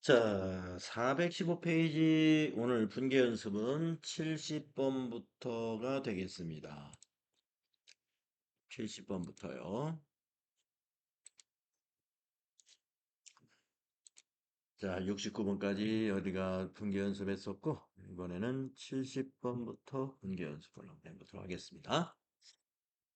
자, 415페이지 오늘 분계 연습은 70번부터가 되겠습니다. 70번부터요. 자, 69번까지 어디가 분계 연습했었고, 이번에는 70번부터 분계 연습을 한번 해보도록 하겠습니다.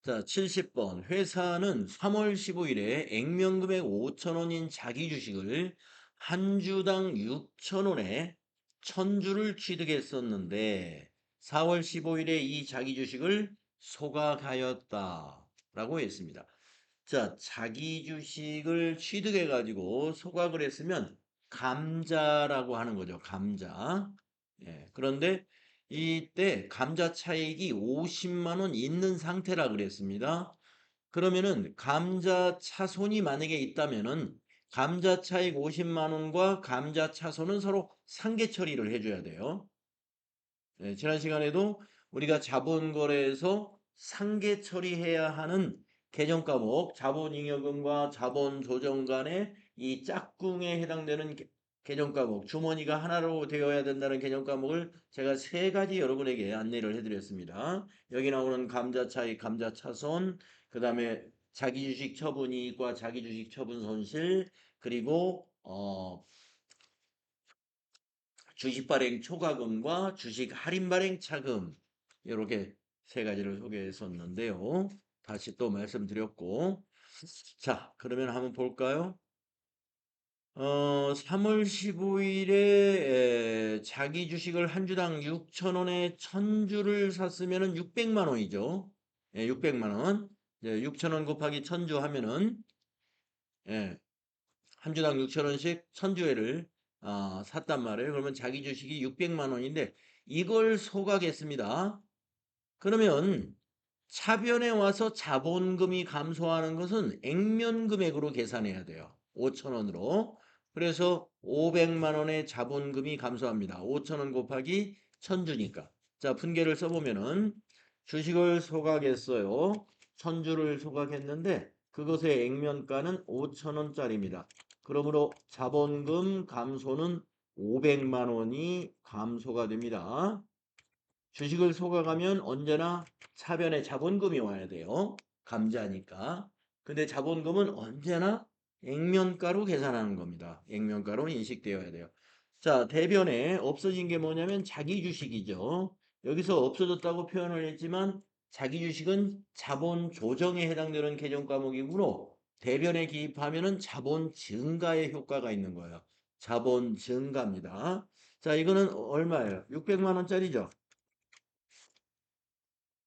자, 70번. 회사는 3월 15일에 액면금액 5,000원인 자기 주식을 한 주당 6,000원에 1,000주를 취득했었는데 4월 15일에 이 자기 주식을 소각하였다. 라고 했습니다. 자, 자기 주식을 취득해가지고 소각을 했으면 감자라고 하는 거죠. 감자. 예, 그런데 이때 감자 차익이 50만 원 있는 상태라 그랬습니다. 그러면은 감자 차손이 만약에 있다면은 감자 차익 50만 원과 감자 차손은 서로 상계 처리를 해줘야 돼요. 네, 지난 시간에도 우리가 자본거래에서 상계 처리해야 하는 개정 과목, 자본잉여금과 자본조정 간의 이 짝꿍에 해당되는 개정 과목, 주머니가 하나로 되어야 된다는 개정 과목을 제가 세 가지 여러분에게 안내를 해드렸습니다. 여기 나오는 감자차익, 감자차손, 그 다음에 자기주식 처분이익과 자기주식 처분 손실, 그리고 주식 발행 초과금과 주식 할인 발행 차금 이렇게 세 가지를 소개했었는데요. 다시 또 말씀드렸고 자 그러면 한번 볼까요? 3월 15일에 자기 주식을 한 주당 6,000원에 1,000주를 샀으면은 600만 원이죠. 예, 600만 원. 6,000원 곱하기 1,000주 하면은 예, 한 주당 6,000원씩 1,000주회를 샀단 말이에요. 그러면 자기 주식이 600만 원인데 이걸 소각했습니다. 그러면 차변에 와서 자본금이 감소하는 것은 액면 금액으로 계산해야 돼요. 5,000원으로. 그래서 500만 원의 자본금이 감소합니다. 5,000원 곱하기 1,000주니까. 자, 분계를 써보면은 주식을 소각했어요. 1,000주를 소각했는데 그것의 액면가는 5,000원짜리입니다. 그러므로 자본금 감소는 500만 원이 감소가 됩니다. 주식을 소각하면 언제나 차변에 자본금이 와야 돼요. 감자니까. 근데 자본금은 언제나 액면가로 계산하는 겁니다. 액면가로 인식되어야 돼요. 자, 대변에 없어진 게 뭐냐면 자기 주식이죠. 여기서 없어졌다고 표현을 했지만 자기 주식은 자본 조정에 해당되는 개정 과목이므로 대변에 기입하면은 자본 증가의 효과가 있는 거예요. 자본 증가입니다. 자, 이거는 얼마예요? 600만 원짜리죠.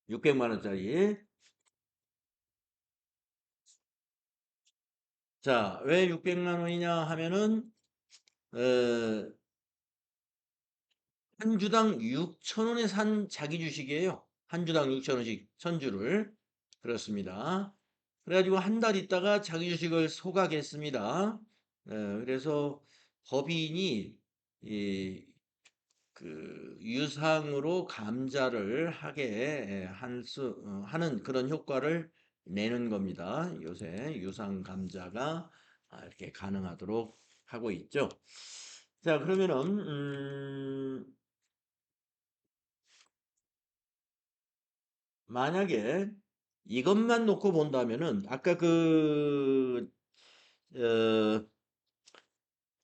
600만 원짜리. 자, 왜 600만 원이냐 하면은 어, 한 주당 6,000원에 산 자기 주식이에요. 한 주당 6,000원씩 1,000주를. 그렇습니다. 그래가지고 한 달 있다가 자기 주식을 소각했습니다. 그래서 법인이 이, 유상으로 감자를 하게 하는 그런 효과를 내는 겁니다. 요새 유상 감자가 이렇게 가능하도록 하고 있죠. 자, 그러면은 만약에 이것만 놓고 본다면은 아까 어,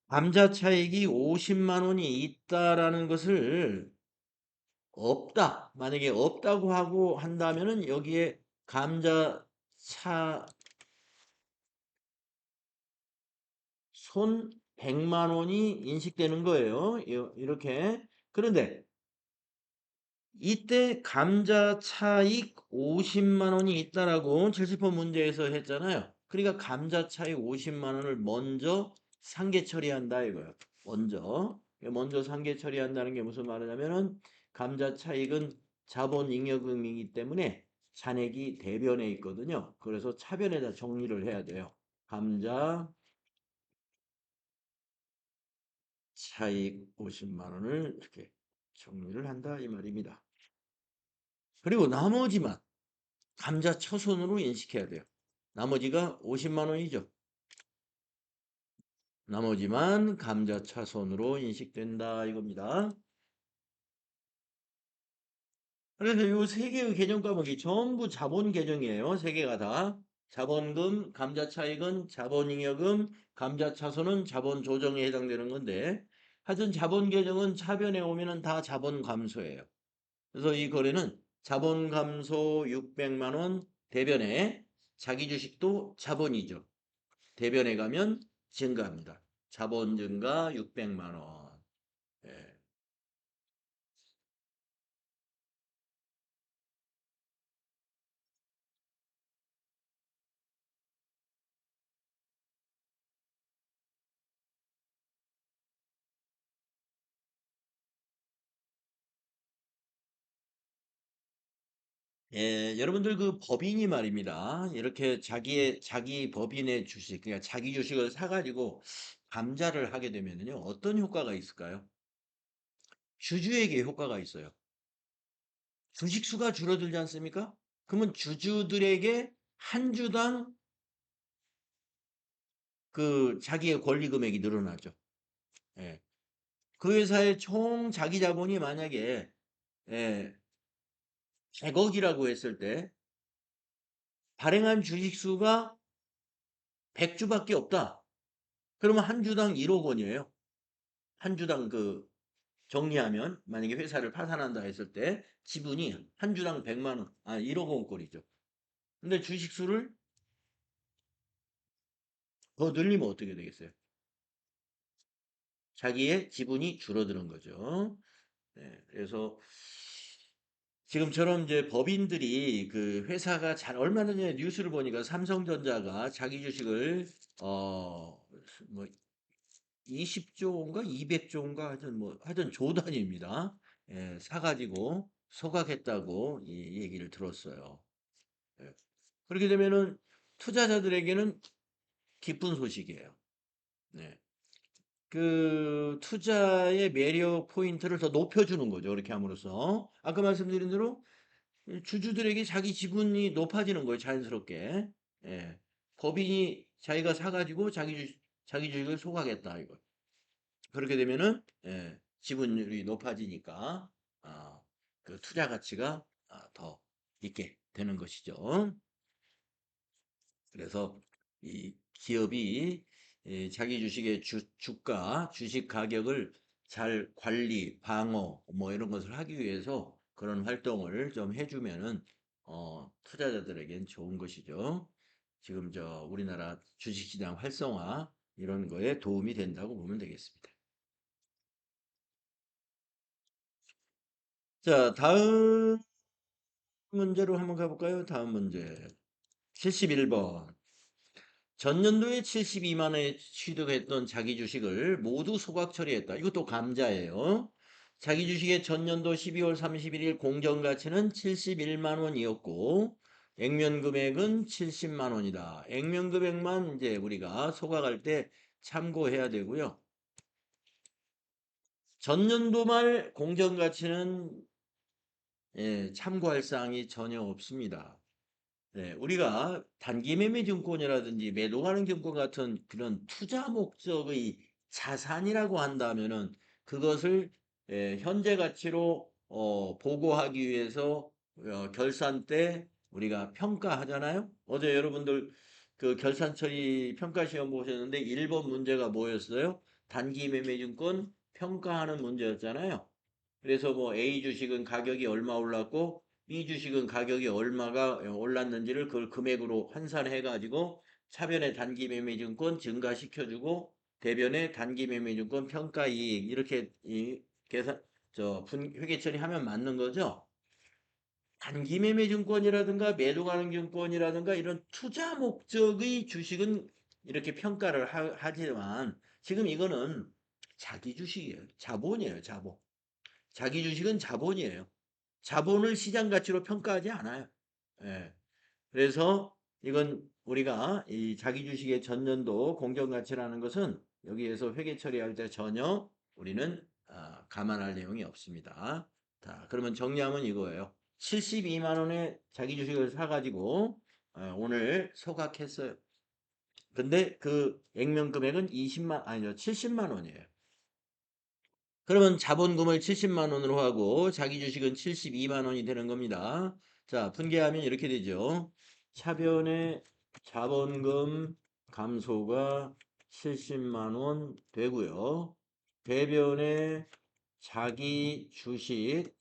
감자 차익이 50만 원이 있다라는 것을 없다. 만약에 없다고 하고 한다면은 여기에 감자 차 손 100만 원이 인식되는 거예요. 이렇게. 그런데 이때 감자 차익 50만 원이 있다라고 70번 문제에서 했잖아요. 그러니까 감자 차익 50만 원을 먼저 상계 처리한다 이거예요. 먼저 상계 처리한다는 게 무슨 말이냐면은 감자 차익은 자본 잉여금이기 때문에 잔액이 대변에 있거든요. 그래서 차변에다 정리를 해야 돼요. 감자 차익 50만 원을 이렇게 정리를 한다 이 말입니다. 그리고 나머지만 감자 처손으로 인식해야 돼요. 나머지가 50만 원이죠. 나머지만 감자차손으로 인식된다 이겁니다. 그래서 요 세 개의 개정 과목이 전부 자본 개정이에요. 세 개가 다. 자본금, 감자차익은 자본잉여금, 감자차손은 자본 조정에 해당되는 건데 하여튼 자본 개정은 차변에 오면은 다 자본 감소예요. 그래서 이 거래는 자본 감소 600만 원, 대변에 자기 주식도 자본이죠. 대변에 가면 증가합니다. 자본 증가 600만 원. 예. 예, 여러분들 그 법인이 말입니다. 이렇게 자기 법인의 주식, 그러니까 자기 주식을 사가지고 감자를 하게 되면요, 어떤 효과가 있을까요? 주주에게 효과가 있어요. 주식 수가 줄어들지 않습니까? 그러면 주주들에게 한 주당 그 자기의 권리 금액이 늘어나죠. 예. 그 회사의 총 자기 자본이 만약에 예, 100억이라고 했을 때 발행한 주식 수가 100주밖에 없다. 그러면 한 주당 1억 원이에요. 한 주당 그 정리하면 만약에 회사를 파산한다 했을 때 지분이 한 주당 100만 원, 1억 원꼴이죠. 근데 주식 수를 더 늘리면 어떻게 되겠어요? 자기의 지분이 줄어드는 거죠. 네, 그래서 지금처럼 이제 법인들이 그 회사가 잘 얼마 전에 뉴스를 보니까 삼성전자가 자기 주식을 뭐 20조인가 200조인가 하여튼 조 단위입니다. 예, 사가지고 소각했다고 이 얘기를 들었어요. 예. 그렇게 되면은 투자자들에게는 기쁜 소식이에요. 네. 그 투자의 매력 포인트를 더 높여주는 거죠. 그렇게 함으로써 아까 말씀드린 대로 주주들에게 자기 지분이 높아지는 거예요. 자연스럽게. 예. 법인이 자기가 사가지고 자기 주식을 소각했다 이거. 그렇게 되면은 지분율이 높아지니까 아, 그 투자 가치가 더 있게 되는 것이죠. 그래서 이 기업이 자기 주식의 주가, 주식 가격을 잘 관리, 방어 뭐 이런 것을 하기 위해서 그런 활동을 좀 해주면은 투자자들에겐 좋은 것이죠. 지금 저 우리나라 주식시장 활성화 이런 거에 도움이 된다고 보면 되겠습니다. 자, 다음 문제로 한번 가볼까요? 다음 문제. 71번. 전년도에 72만 원에 취득했던 자기 주식을 모두 소각 처리했다. 이것도 감자예요. 자기 주식의 전년도 12월 31일 공정가치는 71만 원이었고, 액면 금액은 70만 원이다. 액면 금액만 이제 우리가 소각할 때 참고해야 되고요. 전년도 말 공정가치는 참고할 사항이 전혀 없습니다. 네, 우리가 단기 매매 증권이라든지 매도 가능 증권 같은 그런 투자 목적의 자산이라고 한다면은 그것을 현재 가치로 보고하기 위해서 결산 때 우리가 평가하잖아요. 어제 여러분들 그 결산 처리 평가 시험 보셨는데 1번 문제가 뭐였어요? 단기 매매 증권 평가하는 문제였잖아요. 그래서 뭐 A 주식은 가격이 얼마 올랐고 B 주식은 가격이 얼마가 올랐는지를 그걸 금액으로 환산해 가지고 차변의 단기 매매증권 증가시켜주고 대변의 단기 매매증권 평가이익 이렇게 이 계산 회계 처리하면 맞는 거죠. 단기 매매증권이라든가 매도 가능 증권이라든가 이런 투자 목적의 주식은 이렇게 평가를 하지만 지금 이거는 자기 주식이에요. 자본이에요. 자본. 자기 주식은 자본이에요. 자본을 시장 가치로 평가하지 않아요. 예. 그래서 이건 우리가 이 자기 주식의 전년도 공정 가치라는 것은 여기에서 회계 처리할 때 전혀 우리는 감안할 내용이 없습니다. 자, 그러면 정리하면 이거예요. 72만 원에 자기 주식을 사가지고 오늘 소각했어요. 근데 그 액면 금액은 70만 원이에요. 그러면 자본금을 70만 원으로 하고 자기 주식은 72만 원이 되는 겁니다. 자, 분개하면 이렇게 되죠. 차변의 자본금 감소가 70만 원 되고요. 배변의 자기 주식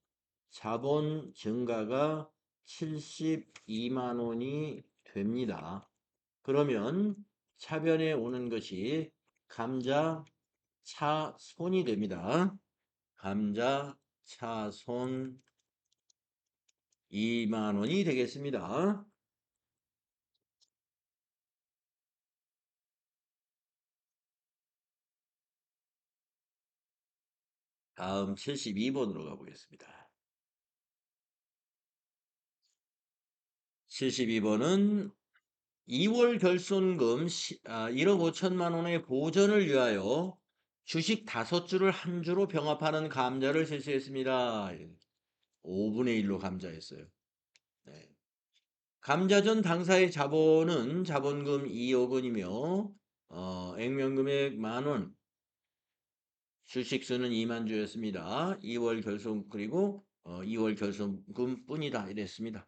자본 증가가 72만 원이 됩니다. 그러면 차변에 오는 것이 감자 차손이 됩니다. 감자 차손 2만 원이 되겠습니다. 다음 72번으로 가보겠습니다. 72번은 2월 결손금 1억 5천만 원의 보전을 위하여 주식 5주를 한 주로 병합하는 감자를 제시했습니다. 5분의 1로 감자했어요. 네. 감자전 당사의 자본은 자본금 2억 원이며 액면금액 만원, 주식수는 2만 주였습니다. 2월 결손 그리고 2월 결손금 뿐이다 이랬습니다.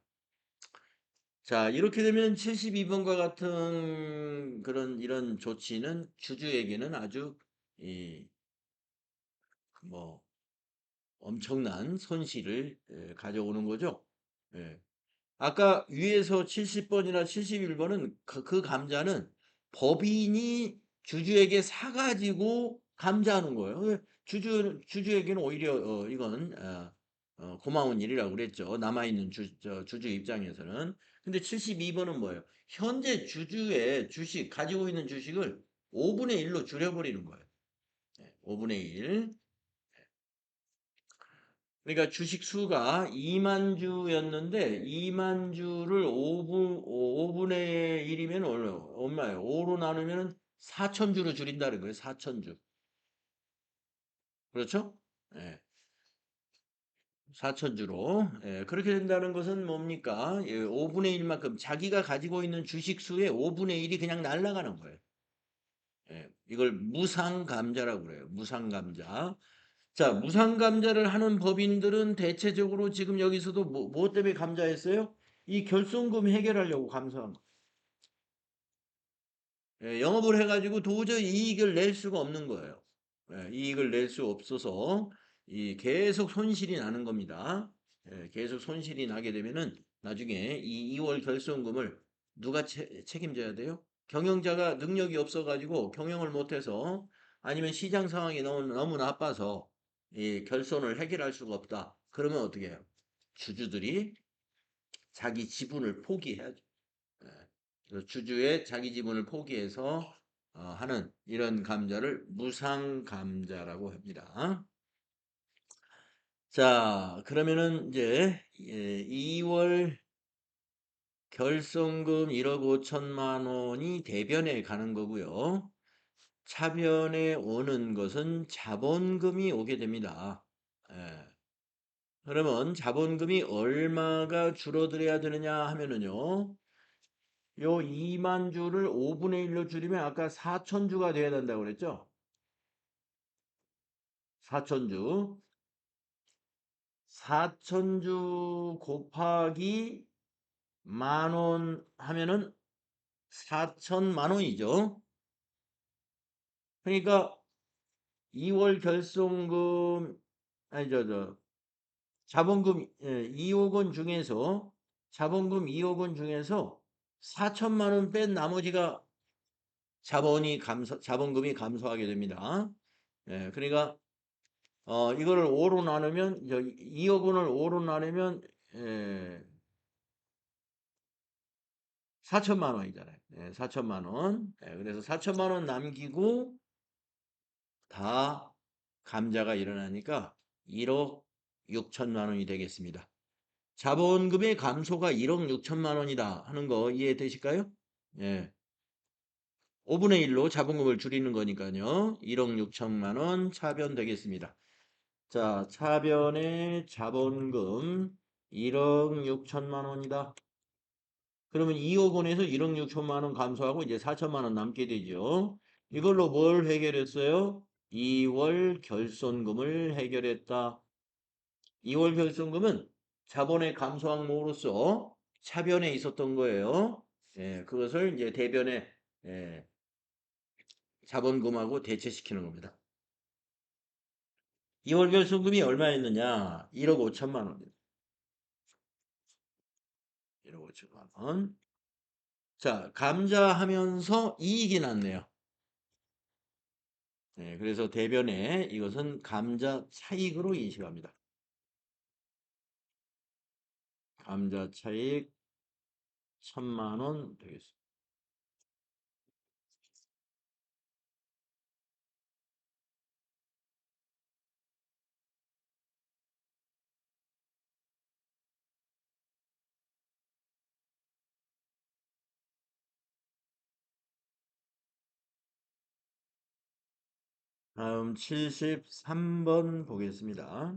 자, 이렇게 되면 72번과 같은 이런 조치는 주주에게는 아주 뭐 엄청난 손실을 가져오는 거죠. 예. 아까 위에서 70번이나 71번은 그 감자는 법인이 주주에게 사가지고 감자하는 거예요. 주주에게는 오히려 이건 고마운 일이라고 그랬죠. 남아있는 주주 입장에서는. 근데 72번은 뭐예요? 현재 주주의 주식, 가지고 있는 주식을 5분의 1로 줄여버리는 거예요. 5분의 1. 그러니까 주식 수가 2만 주였는데 2만 주를 5분의 1이면 얼마예요? 5로 나누면 4천 주로 줄인다는 거예요. 4천 주. 그렇죠? 예. 4천 주로. 예. 그렇게 된다는 것은 뭡니까? 예, 5분의 1만큼 자기가 가지고 있는 주식 수의 5분의 1이 그냥 날아가는 거예요. 예. 이걸 무상감자라고 그래요. 무상감자. 자, 무상감자를 하는 법인들은 대체적으로 지금 여기서도 뭐 때문에 감자했어요? 이 결손금 해결하려고 감사한 거. 예, 영업을 해가지고 도저히 이익을 낼 수가 없는 거예요. 예, 이익을 낼 수 없어서 계속 손실이 나는 겁니다. 예, 계속 손실이 나게 되면은 나중에 이 2월 결손금을 누가 책임져야 돼요? 경영자가 능력이 없어가지고 경영을 못해서 아니면 시장 상황이 너무 나빠서 이 결손을 해결할 수가 없다. 그러면 어떻게 해요? 주주들이 자기 지분을 포기해야죠. 예. 그래서 주주의 자기 지분을 포기해서 하는 이런 감자를 무상감자라고 합니다. 자, 그러면은 이제 2월 결손금 1억 5천만 원이 대변에 가는 거고요. 차변에 오는 것은 자본금이 오게 됩니다. 예. 그러면 자본금이 얼마가 줄어들어야 되느냐 하면은요. 요 2만 주를 5분의 1로 줄이면 아까 4천 주가 돼야 된다고 그랬죠? 4천 주. 4천 주 곱하기 만원 하면은 4천만 원이죠. 그러니까 2월 결손금 아니 자본금 2억 원 중에서 자본금 2억 원 중에서 4천만 원 뺀 나머지가 자본금이 감소하게 됩니다. 예, 그러니까 이거를 5로 나누면 2억 원을 5로 나누면 4천만 원이잖아요. 4천만 원. 그래서 4천만 원 남기고 다 감자가 일어나니까 1억 6천만 원이 되겠습니다. 자본금의 감소가 1억 6천만 원이다 하는 거 이해되실까요? 예. 5분의 1로 자본금을 줄이는 거니까요. 1억 6천만 원 차변 되겠습니다. 자, 차변의 자본금 1억 6천만 원이다. 그러면 2억 원에서 1억 6천만 원 감소하고 이제 4천만 원 남게 되죠. 이걸로 뭘 해결했어요? 2월 결손금을 해결했다. 2월 결손금은 자본의 감소 항목으로서 차변에 있었던 거예요. 예, 그것을 이제 대변에 예, 자본금하고 대체시키는 겁니다. 2월 결손금이 얼마였느냐? 1억 5천만 원입니다. 1억 5천만 원. 자, 감자하면서 이익이 났네요. 네, 그래서 대변에 이것은 감자 차익으로 인식합니다. 감자 차익 1,000만 원 되겠습니다. 다음 73번 보겠습니다.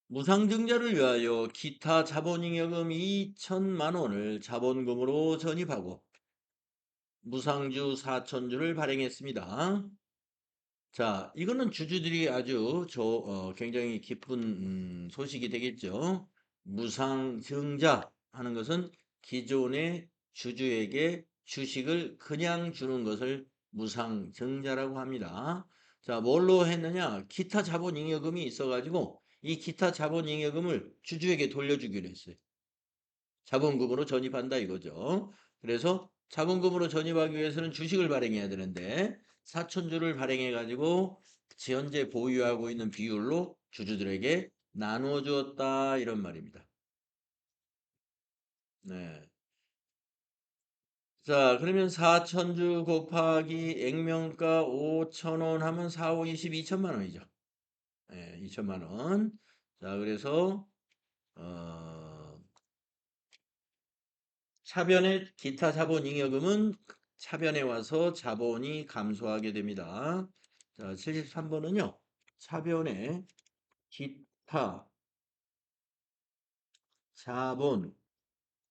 무상증자를 위하여 기타 자본잉여금 2천만 원을 자본금으로 전입하고 무상주 4천주를 발행했습니다. 자, 이거는 주주들이 아주 굉장히 기쁜 소식이 되겠죠. 무상증자 하는 것은 기존의 주주에게 주식을 그냥 주는 것을 무상증자라고 합니다. 자, 뭘로 했느냐? 기타 자본잉여금이 있어가지고 이 기타 자본잉여금을 주주에게 돌려주기로 했어요. 자본금으로 전입한다 이거죠. 그래서 자본금으로 전입하기 위해서는 주식을 발행해야 되는데 4천주를 발행해 가지고 현재 보유하고 있는 비율로 주주들에게 나누어 주었다 이런 말입니다. 네. 자, 그러면 4천주 곱하기 액면가 5천원 하면 4, 5, 20, 2천만 원이죠. 네, 2천만 원. 자, 그래서 차변의 기타 자본잉여금은 차변에 와서 자본이 감소하게 됩니다. 자, 73번은요. 차변의 기타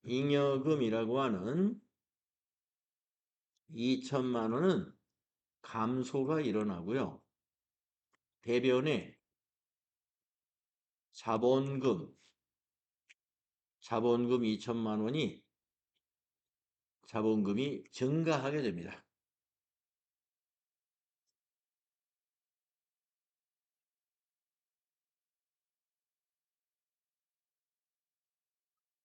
자본잉여금이라고 하는 2천만 원은 감소가 일어나고요. 대변에 자본금 2천만 원이 자본금이 증가하게 됩니다.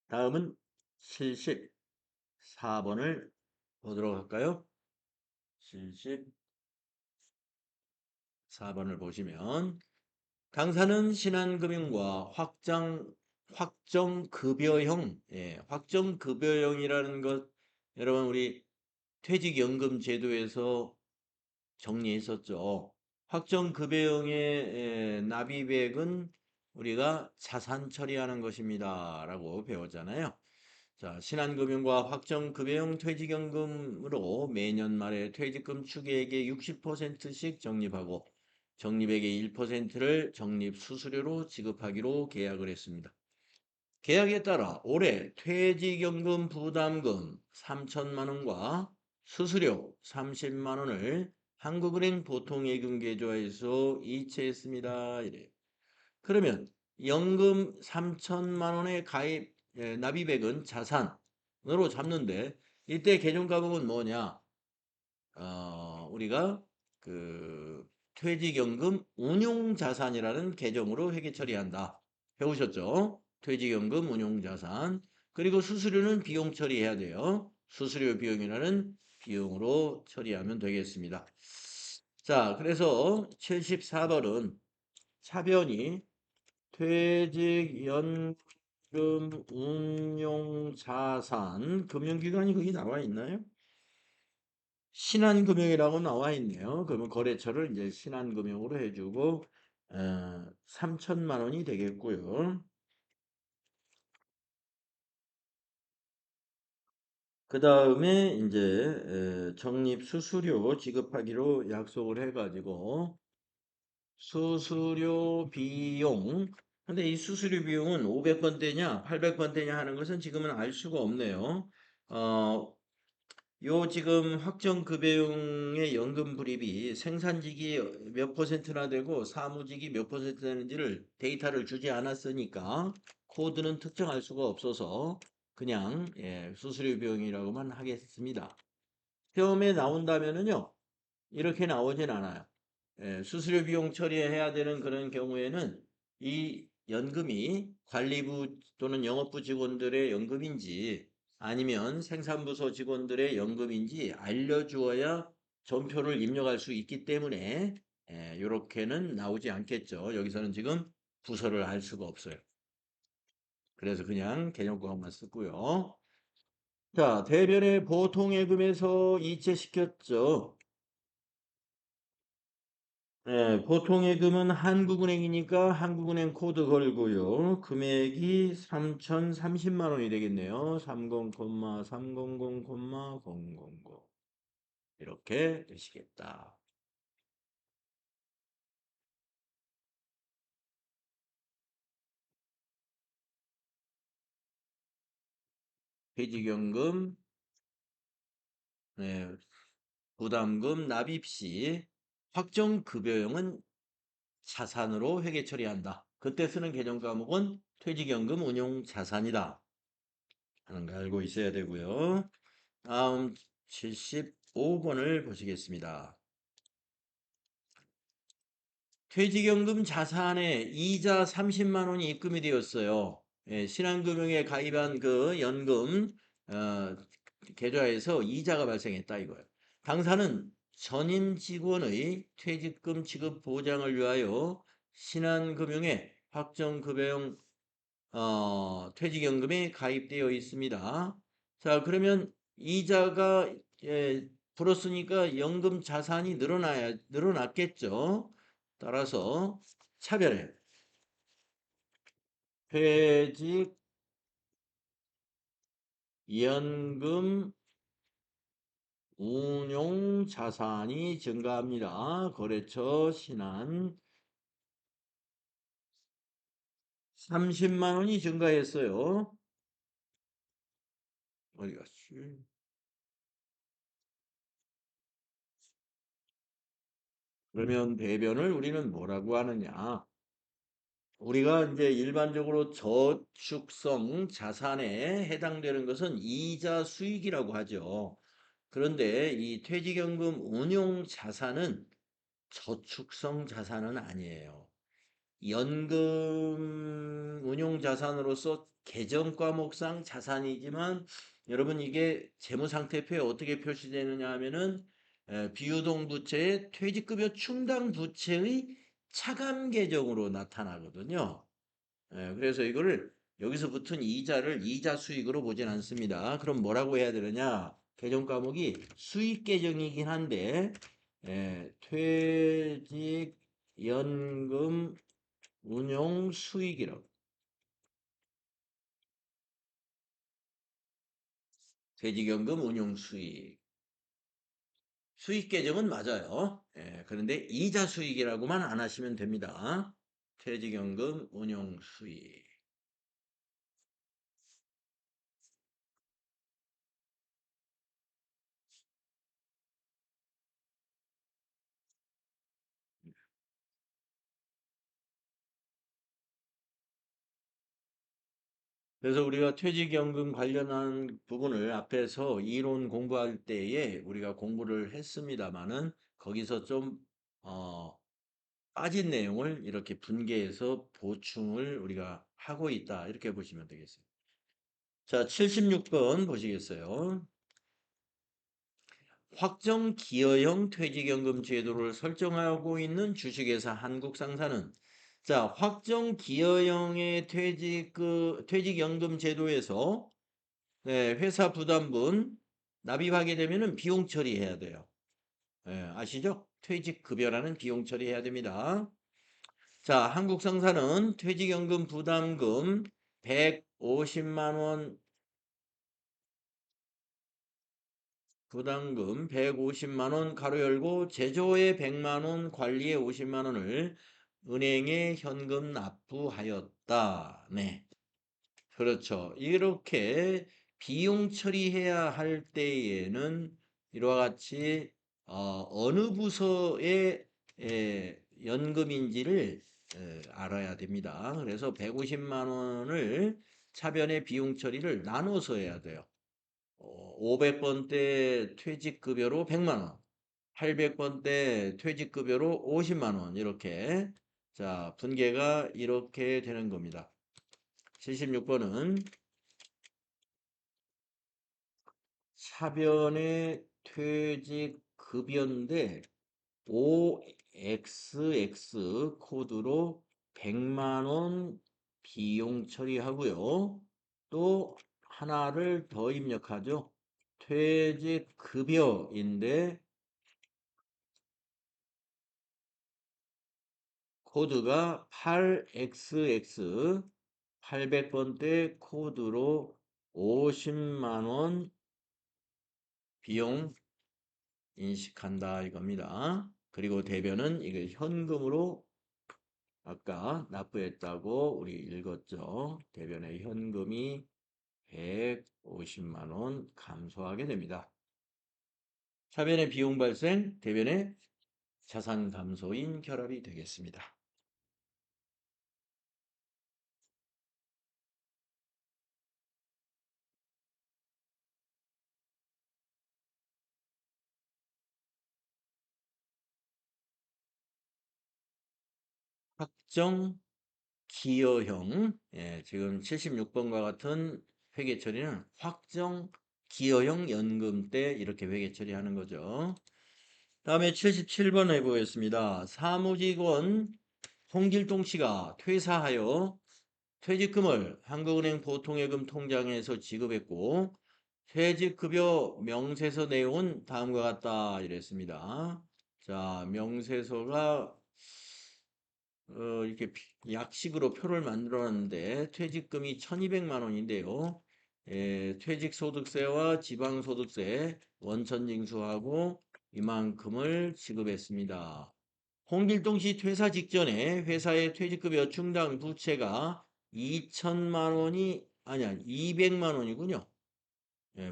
다음은 74번을 보도록 할까요? 74번을 보시면 당사는 신한금융과 확정급여형, 확정급여형이라는 것, 여러분 우리 퇴직연금 제도에서 정리했었죠. 확정급여형의 납입액은 우리가 자산 처리하는 것입니다. 라고 배웠잖아요. 자, 신한금융과 확정급여형 퇴직연금으로 매년 말에 퇴직금 추계액의 60%씩 적립하고 적립액의 1%를 적립수수료로 지급하기로 계약을 했습니다. 계약에 따라 올해 퇴직연금 부담금 3천만 원과 수수료 30만 원을 한국은행 보통예금계좌에서 이체했습니다. 이래요. 그러면 연금 3천만 원의 납입액은 자산으로 잡는데 이때 계정과목은 뭐냐? 우리가 그 퇴직연금 운용자산이라는 계정으로 회계 처리한다. 배우셨죠? 퇴직연금 운용자산. 그리고 수수료는 비용 처리해야 돼요. 수수료 비용이라는 비용으로 처리하면 되겠습니다. 자, 그래서 74번은 차변이 퇴직연금 운용자산 금융기관이 거기 나와 있나요? 신한금융이라고 나와 있네요. 그러면 거래처를 이제 신한금융으로 해주고 3천만 원이 되겠고요. 그 다음에 이제 적립 수수료 지급하기로 약속을 해가지고 수수료 비용 근데 이 수수료 비용은 500번대냐 800번대냐 하는 것은 지금은 알 수가 없네요. 어, 요 지금 확정급여용의 연금 불입이 생산직이 몇 퍼센트나 되고 사무직이 몇 퍼센트 되는지를 데이터를 주지 않았으니까 코드는 특정할 수가 없어서 그냥 수수료 비용이라고만 하겠습니다. 시험에 나온다면은요 이렇게 나오진 않아요. 수수료 비용 처리해야 되는 그런 경우에는 이 연금이 관리부 또는 영업부 직원들의 연금인지 아니면 생산부서 직원들의 연금인지 알려주어야 전표를 입력할 수 있기 때문에 이렇게는 나오지 않겠죠. 여기서는 지금 부서를 알 수가 없어요. 그래서 그냥 개념과학만 쓰고요. 자, 대변의 보통예금에서 이체시켰죠. 보통예금은 한국은행이니까 한국은행 코드 걸고요. 금액이 3,030만 원이 되겠네요. 30,300,000 이렇게 되시겠다. 퇴직연금, 네, 부담금 납입 시 확정급여형은 자산으로 회계 처리한다. 그때 쓰는 개정 과목은 퇴직연금 운용 자산이다 하는 거 알고 있어야 되고요. 다음 75번을 보시겠습니다. 퇴직연금 자산에 이자 30만 원이 입금이 되었어요. 신한금융에 가입한 그 연금 계좌에서 이자가 발생했다 이거예요. 당사는 전임 직원의 퇴직금 지급 보장을 위하여 신한금융에 확정급여용 퇴직연금에 가입되어 있습니다. 자, 그러면 이자가 불었으니까 연금 자산이 늘어났겠죠. 따라서 차별해. 퇴직연금 운용 자산이 증가합니다. 거래처 신한 30만 원이 증가했어요. 어디 갔지? 그러면 대변을 우리는 뭐라고 하느냐? 우리가 이제 일반적으로 저축성 자산에 해당되는 것은 이자 수익이라고 하죠. 그런데 이 퇴직연금 운용 자산은 저축성 자산은 아니에요. 연금 운용 자산으로서 계정 과목상 자산이지만 여러분 이게 재무상태표에 어떻게 표시되느냐 하면은 비유동 부채의 퇴직급여 충당 부채의 차감 계정으로 나타나거든요. 그래서 이거를 여기서 붙은 이자를 이자 수익으로 보진 않습니다. 그럼 뭐라고 해야 되느냐? 계정 과목이 수익 계정이긴 한데 퇴직연금 운용 수익이라고. 퇴직연금 운용 수익. 수익 계정은 맞아요. 그런데 이자 수익이라고만 안 하시면 됩니다. 퇴직연금 운용 수익. 그래서 우리가 퇴직연금 관련한 부분을 앞에서 이론 공부할 때에 우리가 공부를 했습니다마는 거기서 좀 어, 빠진 내용을 이렇게 분개해서 보충을 우리가 하고 있다. 이렇게 보시면 되겠어요. 자, 76번 보시겠어요? 확정 기여형 퇴직연금 제도를 설정하고 있는 주식회사 한국상사는 자, 확정 기여형의 퇴직연금 제도에서 회사 부담분 납입하게 되면은 비용 처리해야 돼요. 아시죠? 퇴직급여라는 비용 처리해야 됩니다. 자, 한국상사는 퇴직연금 부담금 150만 원 부담금 150만 원 가로 열고 제조에 100만 원, 관리에 50만 원을 은행에 현금 납부하였다. 네. 그렇죠. 이렇게 비용 처리해야 할 때에는 이와 같이 어느 부서의 연금인지를 알아야 됩니다. 그래서 150만 원을 차변의 비용 처리를 나눠서 해야 돼요. 500번 때 퇴직급여로 100만 원, 800번 때 퇴직급여로 50만 원 이렇게 자 분계가 이렇게 되는 겁니다. 76번은 차변의 퇴직급여인데 OXX 코드로 100만 원 비용 처리하고요. 또 하나를 더 입력하죠. 퇴직급여인데 코드가 8XX 800번대 코드로 50만 원 비용 인식한다 이겁니다. 그리고 대변은 이게 현금으로 아까 납부했다고 우리 읽었죠. 대변의 현금이 150만 원 감소하게 됩니다. 차변의 비용 발생, 대변의 자산 감소인 결합이 되겠습니다. 확정 기여형, 지금 76번과 같은 회계 처리는 확정 기여형 연금 때 이렇게 회계 처리하는 거죠. 다음에 77번 해보겠습니다. 사무직원 홍길동 씨가 퇴사하여 퇴직금을 한국은행 보통예금 통장에서 지급했고 퇴직급여 명세서 내용은 다음과 같다 이랬습니다. 자, 명세서가 이렇게 약식으로 표를 만들었는데 퇴직금이 1200만 원인데요. 퇴직소득세와 지방소득세 원천징수하고 이만큼을 지급했습니다. 홍길동 씨 퇴사 직전에 회사의 퇴직급여 충당 부채가 2천만 원이 아니야 200만 원이군요.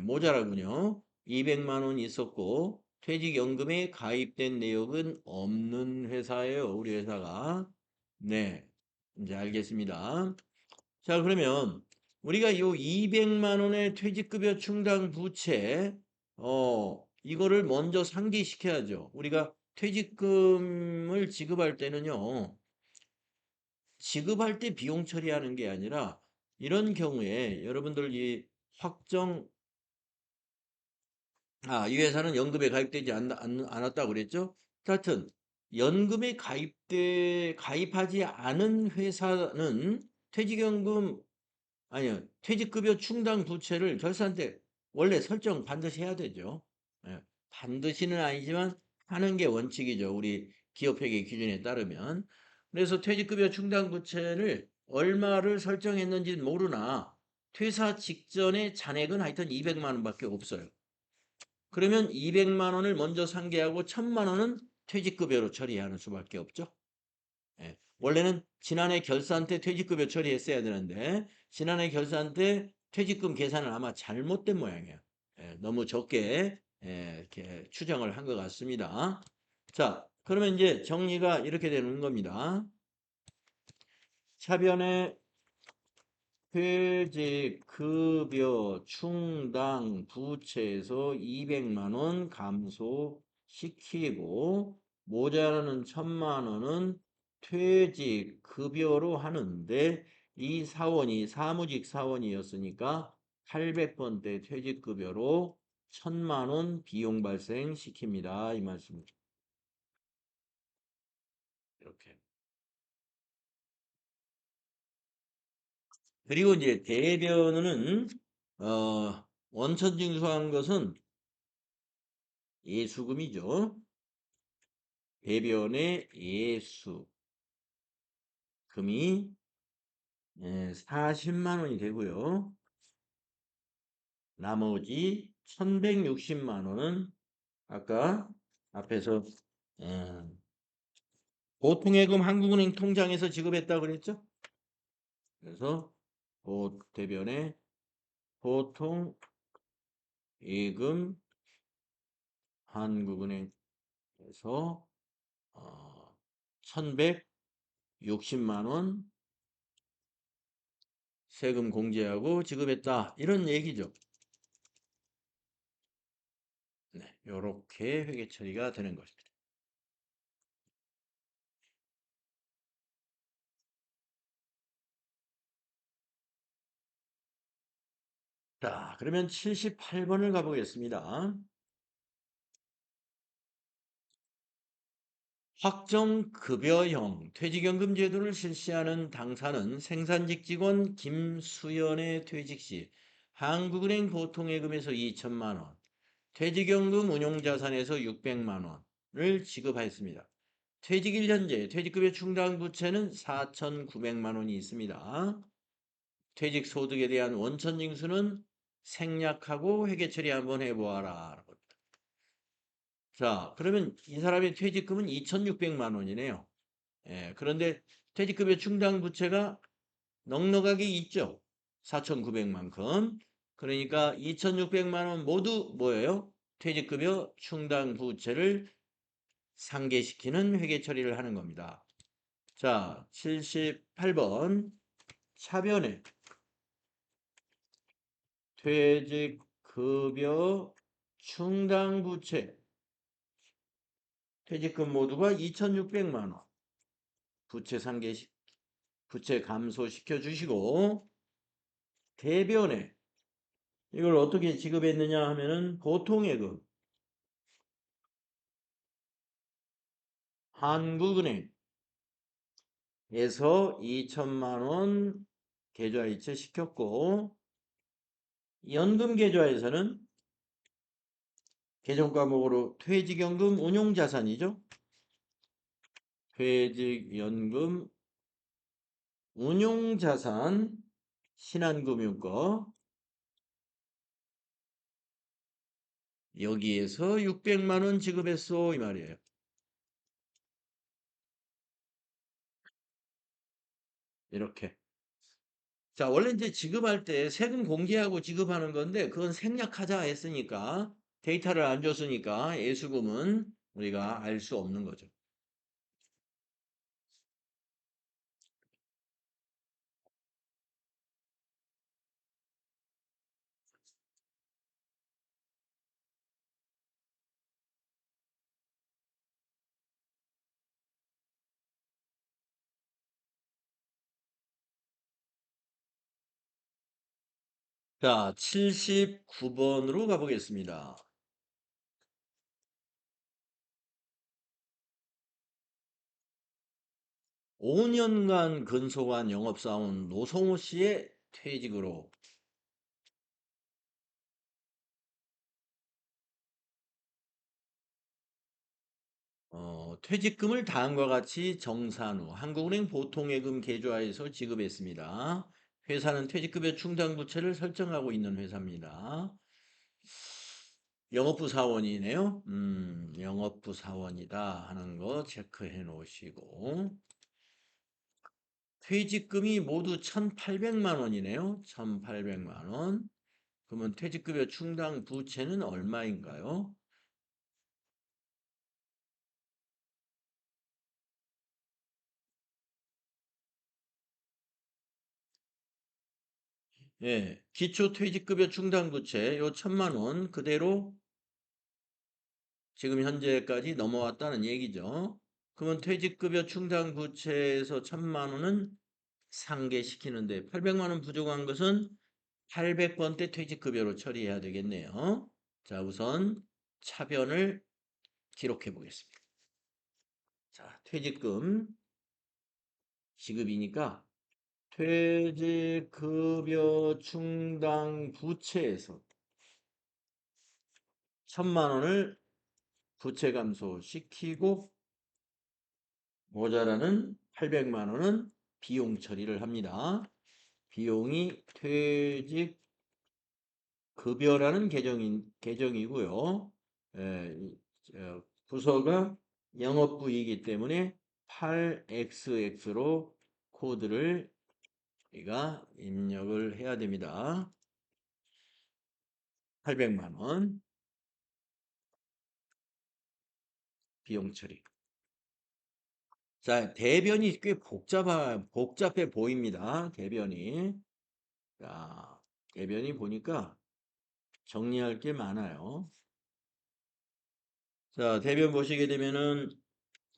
모자라군요. 200만 원 있었고 퇴직연금에 가입된 내역은 없는 회사예요. 우리 회사가. 네. 이제 알겠습니다. 자, 그러면 우리가 요 200만 원의 퇴직급여 충당 부채 이거를 먼저 상기시켜야죠. 우리가 퇴직금을 지급할 때는요. 지급할 때 비용 처리하는 게 아니라 이런 경우에 여러분들 이 확정 이 회사는 연금에 가입되지 않았다고 그랬죠? 하여튼 연금에 가입하지 않은 회사는 퇴직연금 아니요 퇴직급여 충당 부채를 결산 때 원래 설정 반드시 해야 되죠. 예, 반드시는 아니지만 하는 게 원칙이죠. 우리 기업회계 기준에 따르면. 그래서 퇴직급여 충당 부채를 얼마를 설정했는지는 모르나 퇴사 직전에 잔액은 하여튼 200만 원밖에 없어요. 그러면 200만 원을 먼저 상계하고 1000만 원은 퇴직급여로 처리하는 수밖에 없죠. 원래는 지난해 결산 때 퇴직급여 처리했어야 되는데 지난해 결산 때 퇴직금 계산을 아마 잘못된 모양이에요. 너무 적게 이렇게 추정을 한 것 같습니다. 자, 그러면 이제 정리가 이렇게 되는 겁니다. 차변에 퇴직급여 충당 부채에서 200만 원 감소시키고 모자라는 1000만 원은 퇴직급여로 하는데 이 사원이 사무직 사원이었으니까 800번대 퇴직급여로 1000만 원 비용 발생시킵니다. 이 말씀입니다. 이렇게. 그리고 이제 대변은 원천징수한 것은 예수금이죠. 대변의 예수금이 40만 원이 되고요. 나머지 1160만 원은 아까 앞에서 보통예금 한국은행 통장에서 지급했다고 그랬죠? 그래서 대변에 보통예금 한국은행에서 1160만 원 세금 공제하고 지급했다. 이런 얘기죠. 네, 요렇게 회계 처리가 되는 것입니다. 자, 그러면 78번을 가보겠습니다. 확정급여형 퇴직연금 제도를 실시하는 당사는 생산직 직원 김수연의 퇴직 시 한국은행 보통예금에서 2천만 원, 퇴직연금 운용자산에서 600만 원을 지급하였습니다. 퇴직일 현재 퇴직급여 충당 부채는 4,900만 원이 있습니다. 퇴직소득에 대한 원천징수는 생략하고 회계처리 한번 해보아라. 자, 그러면 이 사람의 퇴직금은 2,600만 원이네요. 예, 그런데 퇴직급여 충당 부채가 넉넉하게 있죠. 4,900만큼. 그러니까 2,600만 원 모두 뭐예요? 퇴직급여 충당 부채를 상계시키는 회계 처리를 하는 겁니다. 자, 78번 차변에 퇴직급여 충당 부채 퇴직금 모두가 2,600만 원 부채 감소시켜 주시고 대변에 이걸 어떻게 지급했느냐 하면은 보통예금 한국은행에서 2천만 원 계좌이체 시켰고 연금 계좌에서는 계정 과목으로 퇴직연금 운용자산이죠. 퇴직연금 운용자산 신한금융거 여기에서 600만 원 지급했어 이 말이에요. 이렇게. 자, 원래 이제 지급할 때 세금 공개하고 지급하는 건데 그건 생략하자 했으니까 데이터를 안 줬으니까 예수금은 우리가 알 수 없는 거죠. 자, 79번으로 가보겠습니다. 5년간 근속한 영업사원 노성호 씨의 퇴직으로 퇴직금을 다음과 같이 정산 후 한국은행 보통예금 계좌에서 지급했습니다. 회사는 퇴직급여 충당 부채를 설정하고 있는 회사입니다. 영업부 사원이네요. 영업부 사원이다 하는 거 체크해 놓으시고 퇴직금이 모두 1,800만 원이네요. 1,800만 원. 그러면 퇴직급여 충당 부채는 얼마인가요? 예, 기초퇴직급여 충당 부채 요 1,000만 원 그대로 지금 현재까지 넘어왔다는 얘기죠. 그러면 퇴직급여 충당 부채에서 1,000만 원은 상계시키는데 800만 원 부족한 것은 800번대 퇴직급여로 처리해야 되겠네요. 자, 우선 차변을 기록해 보겠습니다. 자, 퇴직금 지급이니까 퇴직급여 충당 부채에서 1,000만 원을 부채 감소시키고 모자라는 800만 원은 비용 처리를 합니다. 비용이 퇴직급여라는 계정이고요. 부서가 영업부이기 때문에 8xx로 코드를 우리가 입력을 해야 됩니다. 800만 원 비용 처리. 자, 대변이 꽤 복잡해 보입니다. 대변이. 자, 대변이 보니까 정리할 게 많아요. 자, 대변 보시게 되면은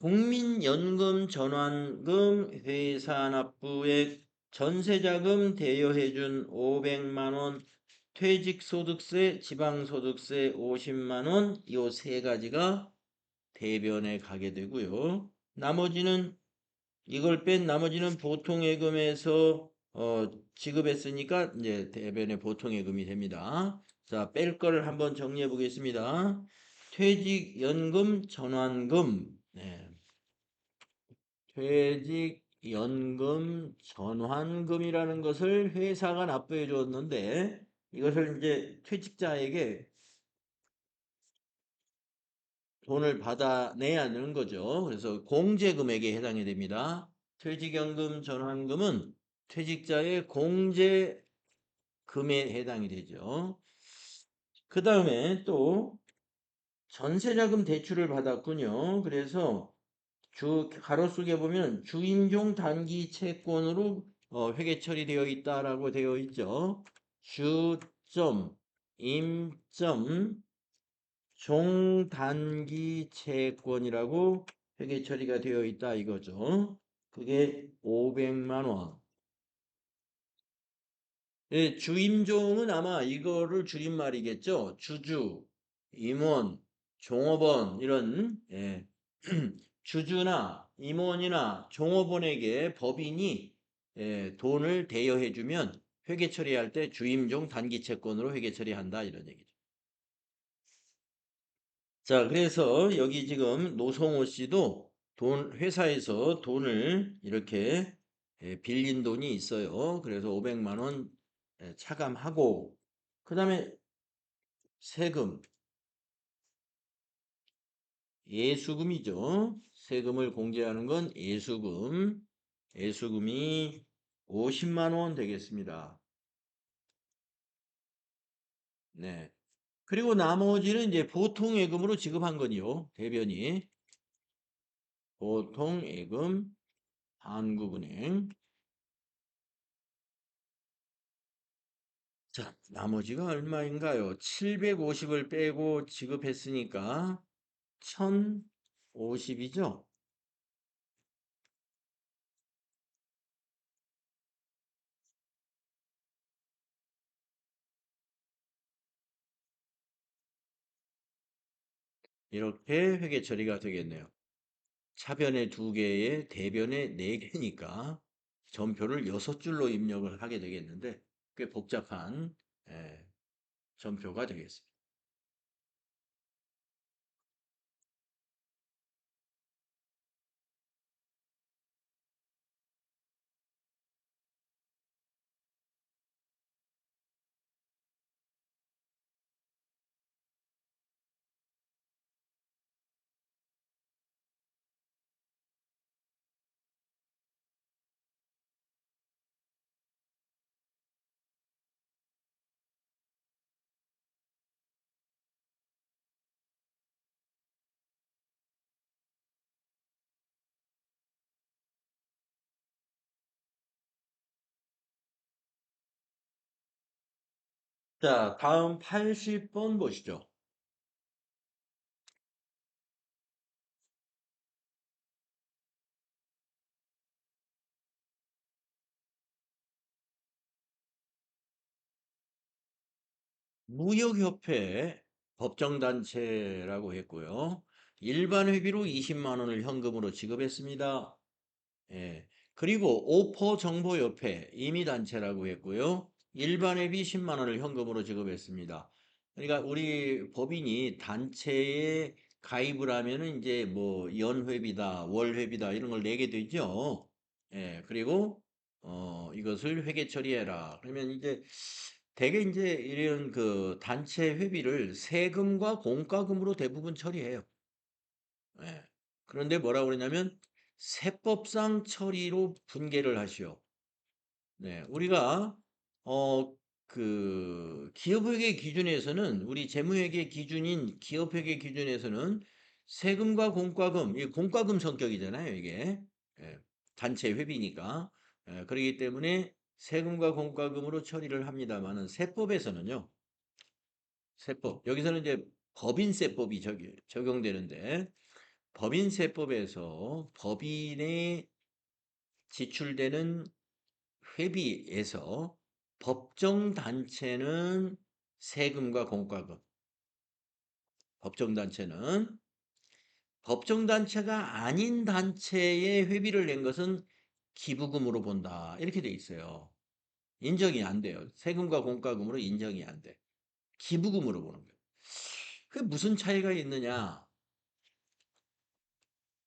국민연금 전환금 회사 납부액 전세자금 대여해준 500만 원 퇴직소득세 지방소득세 50만 원 이 세 가지가 대변에 가게 되고요. 나머지는 이걸 뺀 나머지는 보통예금에서 지급했으니까 이제 대변의 보통예금이 됩니다. 자, 뺄 거를 한번 정리해 보겠습니다. 퇴직연금 전환금. 네. 퇴직연금 전환금이라는 것을 회사가 납부해 줬는데 이것을 이제 퇴직자에게 돈을 받아내야 하는 거죠. 그래서 공제금액에 해당이 됩니다. 퇴직연금 전환금은 퇴직자의 공제금에 해당이 되죠. 그 다음에 또 전세자금 대출을 받았군요. 그래서 가로 속에 보면 주임종 단기 채권으로 회계 처리되어 있다라고 되어 있죠. 주점 임점 종단기 채권이라고 회계 처리가 되어 있다 이거죠. 그게 500만 원. 예, 주임종은 아마 이거를 줄임말이겠죠. 주주, 임원, 종업원 이런 예. 주주나 임원이나 종업원에게 법인이 돈을 대여해주면 회계 처리할 때 주임종 단기 채권으로 회계 처리한다 이런 얘기죠. 자, 그래서 여기 지금 노성호 씨도 회사에서 돈을 이렇게 빌린 돈이 있어요. 그래서 500만 원 차감하고, 그 다음에 세금, 예수금이죠. 세금을 공제하는 건 예수금, 예수금이 50만 원 되겠습니다. 네. 그리고 나머지는 이제 보통예금으로 지급한 거니요. 대변이. 보통예금, 한국은행. 자, 나머지가 얼마인가요? 750을 빼고 지급했으니까 1050이죠? 이렇게 회계 처리가 되겠네요. 차변에 2개에 대변에 4개니까 전표를 6줄로 입력을 하게 되겠는데 꽤 복잡한 전표가 되겠습니다. 자, 다음 80번 보시죠. 무역협회 법정단체라고 했고요. 일반 회비로 20만 원을 현금으로 지급했습니다. 예. 그리고 오퍼정보협회 임의단체라고 했고요. 일반 회비 10만 원을 현금으로 지급했습니다. 그러니까 우리 법인이 단체에 가입을 하면은 이제 뭐 연회비다, 월회비다 이런 걸 내게 되죠. 예. 그리고 이것을 회계 처리해라. 그러면 이제 대개 이제 이런 그 단체 회비를 세금과 공과금으로 대부분 처리해요. 예. 그런데 뭐라고 그러냐면 세법상 처리로 분개를 하시오. 네, 우리가 어 기업회계 기준에서는 우리 재무회계 기준인 기업회계 기준에서는 세금과 공과금, 이 공과금 성격이잖아요, 이게. 예, 단체 회비니까. 예, 그렇기 때문에 세금과 공과금으로 처리를 합니다만은 세법에서는요. 세법. 여기서는 이제 법인세법이 적용되는데 법인세법에서 법인의 지출되는 회비에서 법정 단체는 세금과 공과금, 법정 단체는 법정 단체가 아닌 단체에 회비를 낸 것은 기부금으로 본다. 이렇게 돼 있어요. 인정이 안 돼요. 세금과 공과금으로 인정이 안 돼. 기부금으로 보는 거예요. 그게 무슨 차이가 있느냐?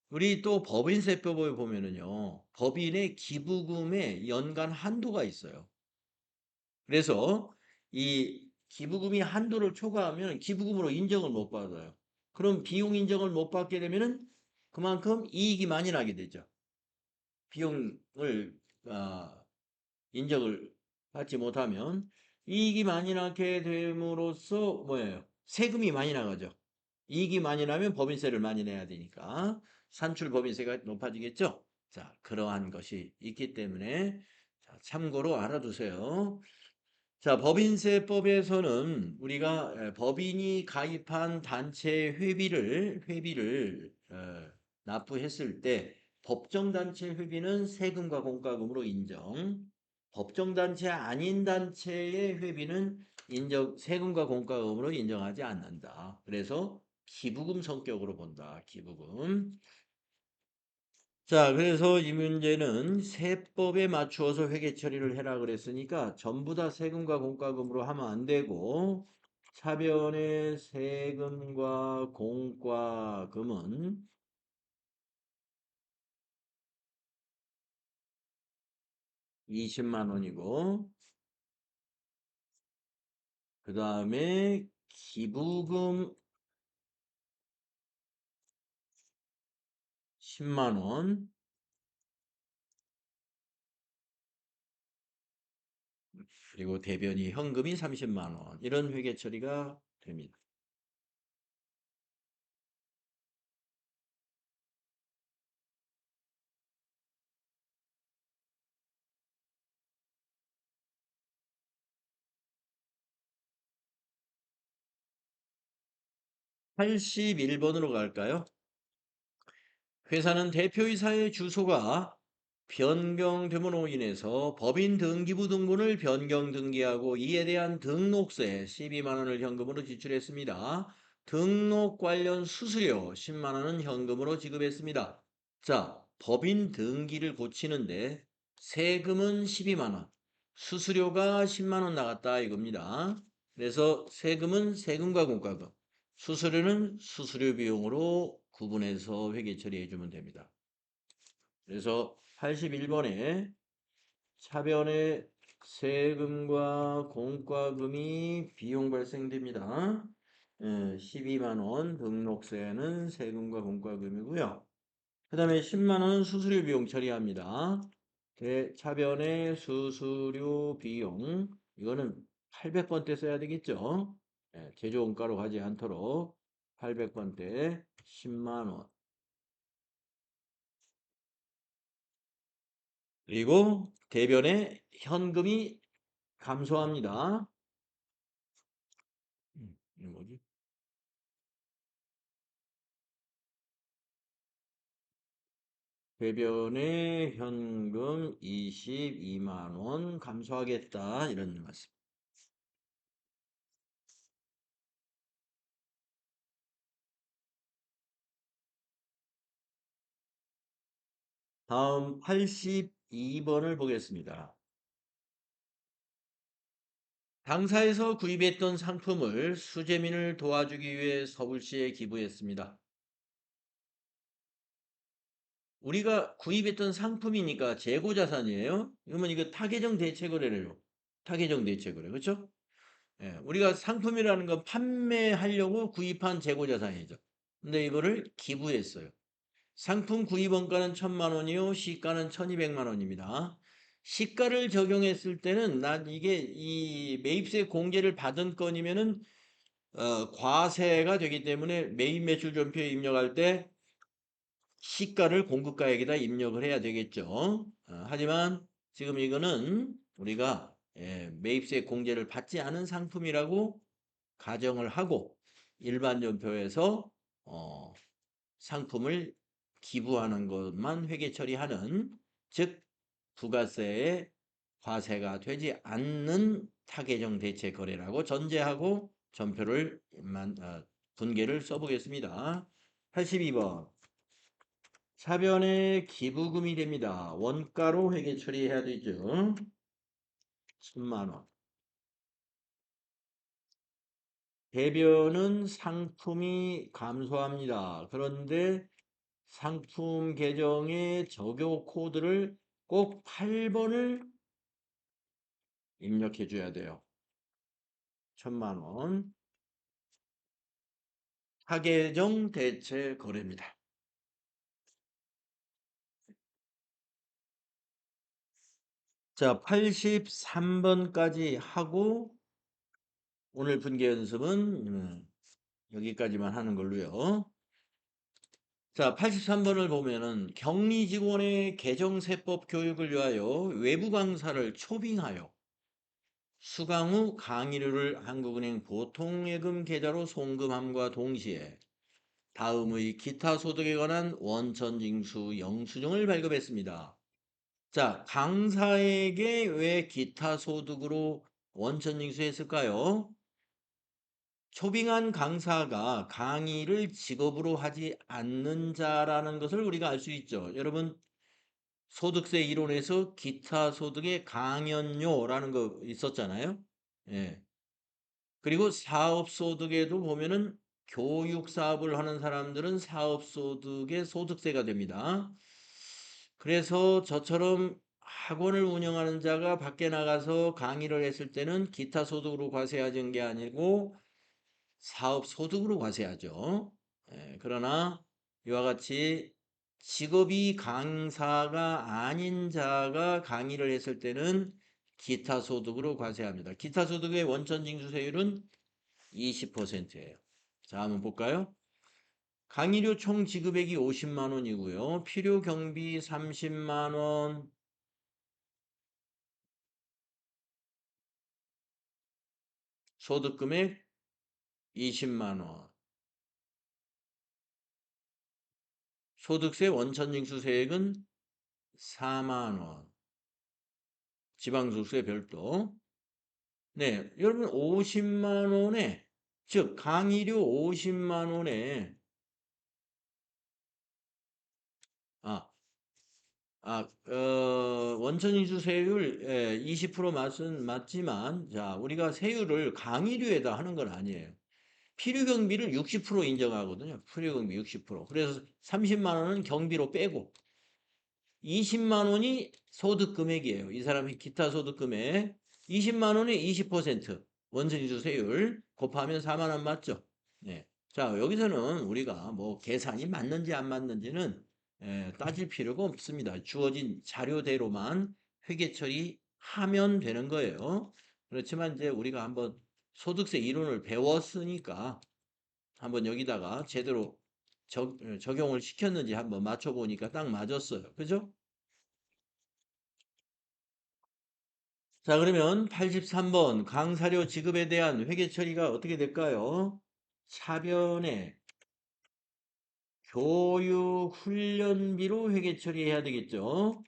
우리 또 법인세법을 보면은요. 법인의 기부금에 연간 한도가 있어요. 그래서 이 기부금이 한도를 초과하면 기부금으로 인정을 못 받아요. 그럼 비용 인정을 못 받게 되면은 그만큼 이익이 많이 나게 되죠. 비용을 인정을 받지 못하면 이익이 많이 나게 됨으로써 뭐예요? 세금이 많이 나가죠. 이익이 많이 나면 법인세를 많이 내야 되니까 산출 법인세가 높아지겠죠. 자, 그러한 것이 있기 때문에 자, 참고로 알아두세요. 자, 법인세법에서는 우리가 법인이 가입한 단체 회비를 납부했을 때 법정단체 회비는 세금과 공과금으로 인정, 법정단체 아닌 단체의 회비는 세금과 공과금으로 인정하지 않는다. 그래서 기부금 성격으로 본다. 기부금. 자, 그래서 이 문제는 세법에 맞추어서 회계 처리를 해라 그랬으니까 전부 다 세금과 공과금으로 하면 안 되고 차변의 세금과 공과금은 20만 원이고 그 다음에 기부금 10만 원 그리고 대변이 현금이 30만 원 이런 회계 처리가 됩니다. (81) 번으로 갈까요? 회사는 대표이사의 주소가 변경됨으로 인해서 법인 등기부 등본을 변경 등기하고 이에 대한 등록세 12만 원을 현금으로 지출했습니다. 등록 관련 수수료 10만 원은 현금으로 지급했습니다. 자, 법인 등기를 고치는데 세금은 12만 원, 수수료가 10만 원 나갔다 이겁니다. 그래서 세금은 세금과 공과금, 수수료는 수수료 비용으로 구분해서 회계 처리해 주면 됩니다. 그래서 81번에 차변의 세금과 공과금이 비용 발생됩니다. 12만 원 등록세는 세금과 공과금이고요. 그 다음에 10만 원 수수료 비용 처리합니다. 차변의 수수료 비용 이거는 800번 때 써야 되겠죠. 제조 원가로 가지 않도록 800번 때 10만 원 그리고 대변에 현금이 감소합니다. 이거 뭐지? 대변에 현금 22만 원 감소하겠다 이런 말씀. 다음 82번을 보겠습니다. 당사에서 구입했던 상품을 수재민을 도와주기 위해 서울시에 기부했습니다. 우리가 구입했던 상품이니까 재고자산이에요. 그러면 이거 타계정 대체거래래요. 타계정 대체거래. 그렇죠? 예, 우리가 상품이라는 건 판매하려고 구입한 재고자산이죠. 근데 이거를 기부했어요. 상품 구입원가는 1,000만 원이요. 시가는 1,200만 원입니다. 시가를 적용했을 때는 난 이게 이 매입세 공제를 받은 건이면은 과세가 되기 때문에 매입 매출 전표에 입력할 때 시가를 공급가액에다 입력을 해야 되겠죠. 하지만 지금 이거는 우리가 매입세 공제를 받지 않은 상품이라고 가정을 하고 일반 전표에서 상품을 기부하는 것만 회계 처리하는, 즉 부가세에 과세가 되지 않는 타개정 대체 거래라고 전제하고 전표를 분계를 써보겠습니다. 82번. 차변에 기부금이 됩니다. 원가로 회계 처리해야 되죠. 10만 원. 대변은 상품이 감소합니다. 그런데 상품 계정의 적용 코드를 꼭 8번을 입력해 줘야 돼요. 1,000만 원. 타계정 대체 거래입니다. 자, 83번까지 하고 오늘 분계 연습은 여기까지만 하는 걸로요. 자, 83번을 보면은 격리 직원의 계정세법 교육을 위하여 외부 강사를 초빙하여 수강 후 강의료를 한국은행 보통예금 계좌로 송금함과 동시에 다음의 기타 소득에 관한 원천징수 영수증을 발급했습니다. 자, 강사에게 왜 기타 소득으로 원천징수했을까요? 초빙한 강사가 강의를 직업으로 하지 않는 자라는 것을 우리가 알 수 있죠. 여러분, 소득세 이론에서 기타 소득의 강연료라는 거 있었잖아요. 예. 그리고 사업소득에도 보면은 교육 사업을 하는 사람들은 사업소득의 소득세가 됩니다. 그래서 저처럼 학원을 운영하는 자가 밖에 나가서 강의를 했을 때는 기타 소득으로 과세하는 게 아니고 사업 소득으로 과세하죠. 그러나 이와 같이 직업이 강사가 아닌 자가 강의를 했을 때는 기타 소득으로 과세합니다. 기타 소득의 원천징수세율은 20%예요. 자, 한번 볼까요? 강의료 총 지급액이 50만 원이고요. 필요 경비 30만 원, 소득금액 20만 원, 소득세 원천징수세액은 4만 원, 지방소득세 별도. 네, 여러분 50만 원에, 즉 강의료 50만 원에 아, 원천징수세율 20% 맞지만, 자, 우리가 세율을 강의료에다 하는 건 아니에요. 필요경비를 60% 인정하거든요. 필요경비 60%. 그래서 30만 원은 경비로 빼고 20만 원이 소득 금액이에요. 이 사람이 기타 소득 금액 20만 원에 20% 원천징수세율 곱하면 4만 원 맞죠? 네. 자, 여기서는 우리가 뭐 계산이 맞는지 안 맞는지는 따질 필요가 없습니다. 주어진 자료대로만 회계 처리하면 되는 거예요. 그렇지만 이제 우리가 한번 소득세 이론을 배웠으니까 한번 여기다가 제대로 적용을 시켰는지 한번 맞춰보니까 딱 맞았어요. 그죠? 자, 그러면 83번 강사료 지급에 대한 회계 처리가 어떻게 될까요? 차변에 교육 훈련비로 회계 처리해야 되겠죠.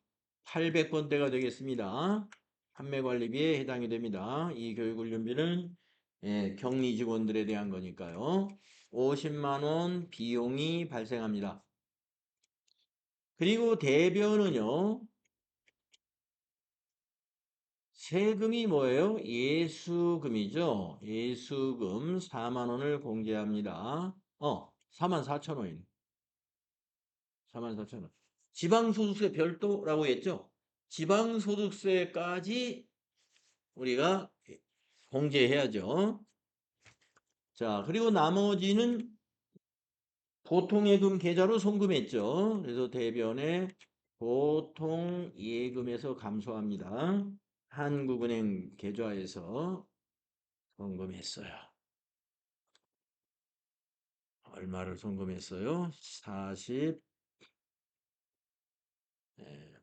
800번대가 되겠습니다. 판매관리비에 해당이 됩니다. 이 교육 훈련비는 격리 직원들에 대한 거니까요. 50만 원 비용이 발생합니다. 그리고 대변은요. 세금이 뭐예요? 예수금이죠. 예수금 4만 원을 공제합니다. 4만 4천 원이네. 4만 4천 원. 지방소득세 별도라고 했죠? 지방소득세까지 우리가 공제해야죠. 자, 그리고 나머지는 보통 예금 계좌로 송금했죠. 그래서 대변에 보통 예금에서 감소합니다. 한국은행 계좌에서 송금했어요. 얼마를 송금했어요?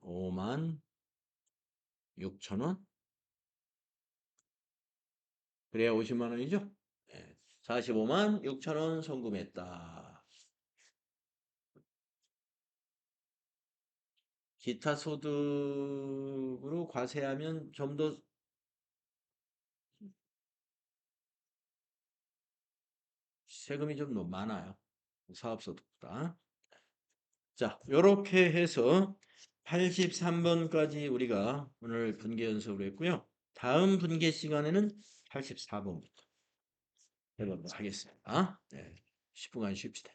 45만 6천 원? 그래야 50만 원이죠? 45만 6천 원 송금했다. 기타 소득으로 과세하면 좀 더 세금이 좀 너무 많아요. 사업소득보다. 자, 이렇게 해서 83번까지 우리가 오늘 분계 연습을 했고요. 다음 분계 시간에는 84번부터 해보도록 하겠습니다. 네, 10분간 쉽시다.